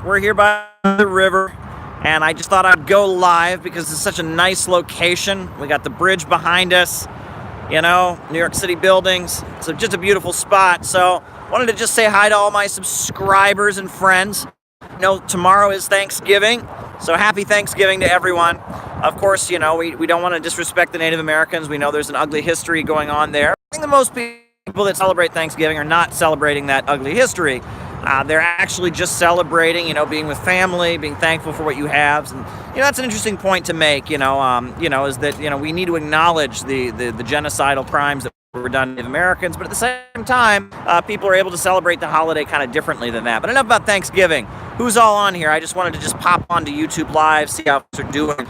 We're here by the river, and I just thought I'd go live because it's such a nice location. We got the bridge behind us, New York City buildings. So just a beautiful spot. So wanted to just say hi to all my subscribers and friends. Tomorrow is Thanksgiving, so happy Thanksgiving to everyone. Of course, we don't want to disrespect the Native Americans. We know there's an ugly history going on there. I think the most people that celebrate Thanksgiving are not celebrating that ugly history. They're actually just celebrating, being with family, being thankful for what you have. And, that's an interesting point to make, is that, we need to acknowledge the genocidal crimes that were done to Native Americans. But at the same time, people are able to celebrate the holiday kind of differently than that. But enough about Thanksgiving. Who's all on here? I just wanted to just pop onto YouTube Live, see how they're doing.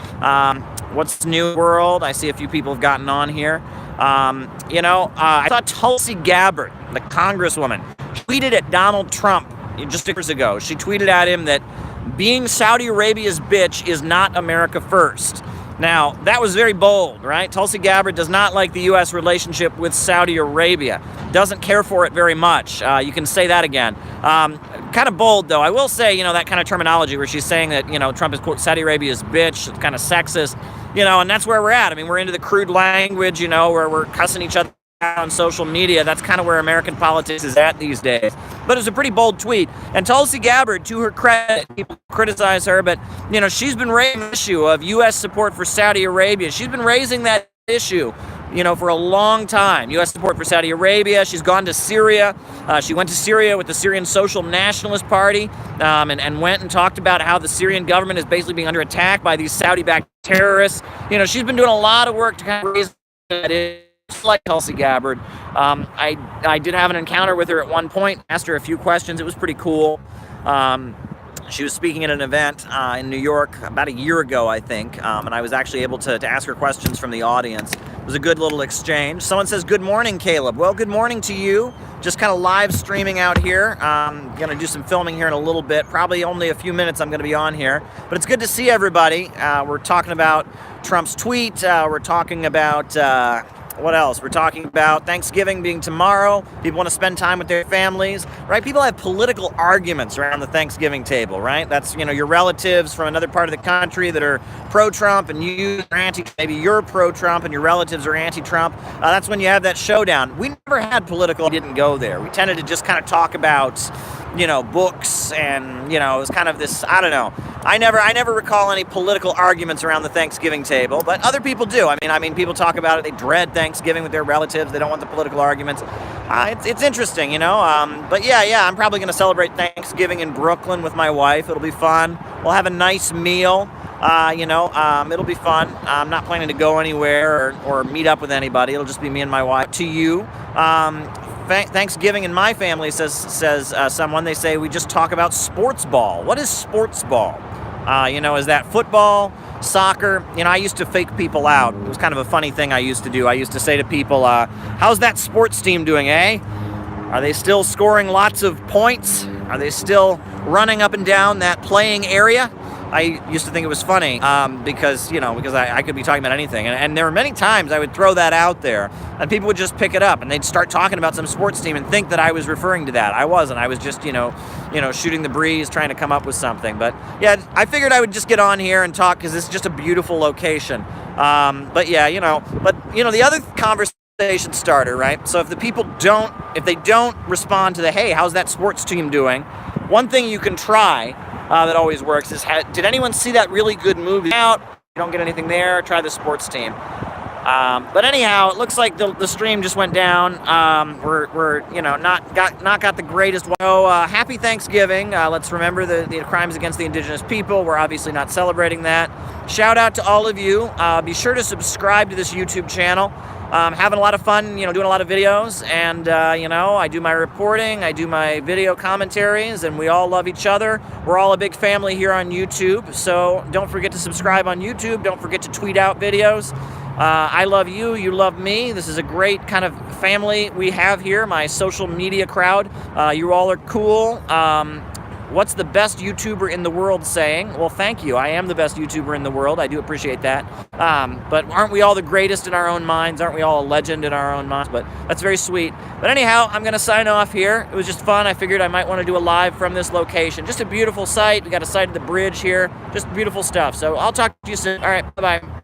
What's new in the world? I see a few people have gotten on here. I saw Tulsi Gabbard, the congresswoman, tweeted at Donald Trump just years ago. She tweeted at him that being Saudi Arabia's bitch is not America first. Now, that was very bold, right? Tulsi Gabbard does not like the U.S. relationship with Saudi Arabia. Doesn't care for it very much. You can say that again. Kind of bold, though. I will say, that kind of terminology where she's saying that, Trump is, quote, Saudi Arabia's bitch. It's kind of sexist, and that's where we're at. I mean, we're into the crude language, where we're cussing each other on social media. That's kind of where American politics is at these days. But it was a pretty bold tweet. And Tulsi Gabbard, to her credit, people criticize her, but, she's been raising the issue of U.S. support for Saudi Arabia. She's been raising that issue, for a long time. U.S. support for Saudi Arabia. She's gone to Syria. She went to Syria with the Syrian Social Nationalist Party and went and talked about how the Syrian government is basically being under attack by these Saudi-backed terrorists. She's been doing a lot of work to kind of raise that issue. Like Tulsi Gabbard. I did have an encounter with her at one point, asked her a few questions. It was pretty cool. She was speaking at an event in New York about a year ago, I think, and I was actually able to ask her questions from the audience. It was a good little exchange. Someone says, good morning, Caleb. Well, good morning to you. Just kind of live streaming out here. I'm going to do some filming here in a little bit. Probably only a few minutes I'm going to be on here. But it's good to see everybody. We're talking about Trump's tweet. We're talking about... what else? We're talking about Thanksgiving being tomorrow. People want to spend time with their families, right? People have political arguments around the Thanksgiving table, right? That's, your relatives from another part of the country that are pro-Trump and you are anti, maybe you're pro-Trump and your relatives are anti-Trump. That's when you have that showdown. We never had political, we didn't go there. We tended to just kind of talk about, books and, it was kind of this, I don't know. I never recall any political arguments around the Thanksgiving table, but other people do. I mean, people talk about it. They dread Thanksgiving with their relatives. They don't want the political arguments. It's interesting, But yeah, I'm probably going to celebrate Thanksgiving in Brooklyn with my wife. It'll be fun. We'll have a nice meal. It'll be fun. I'm not planning to go anywhere or meet up with anybody. It'll just be me and my wife. To you, Thanksgiving in my family, says someone, they say we just talk about sports ball. What is sports ball? Is that football, soccer? I used to fake people out. It was kind of a funny thing I used to do. I used to say to people, how's that sports team doing, eh? Are they still scoring lots of points? Are they still running up and down that playing area? I used to think it was funny because I could be talking about anything. And there were many times I would throw that out there and people would just pick it up and they'd start talking about some sports team and think that I was referring to that. I wasn't. I was just, shooting the breeze, trying to come up with something. But yeah, I figured I would just get on here and talk because this is just a beautiful location. The other conversation starter, right? So if the people if they don't respond to the, hey, how's that sports team doing? One thing you can try that always works is, did anyone see that really good movie out? You don't get anything there, try the sports team. But anyhow, it looks like the stream just went down. We're not got the greatest one. So happy Thanksgiving. Let's remember the crimes against the indigenous people. We're obviously not celebrating that. Shout out to all of you. Be sure to subscribe to this YouTube channel. Having a lot of fun, doing a lot of videos, and I do my reporting, I do my video commentaries, and we all love each other. We're all a big family here on YouTube, so don't forget to subscribe on YouTube. Don't forget to tweet out videos. I love you, you love me. This is a great kind of family we have here, my social media crowd. You all are cool. what's the best YouTuber in the world saying? Well, thank you. I am the best YouTuber in the world. I do appreciate that. But aren't we all the greatest in our own minds? Aren't we all a legend in our own minds? But that's very sweet. But anyhow, I'm going to sign off here. It was just fun. I figured I might want to do a live from this location. Just a beautiful sight. We got a sight of the bridge here. Just beautiful stuff. So I'll talk to you soon. All right. Bye-bye.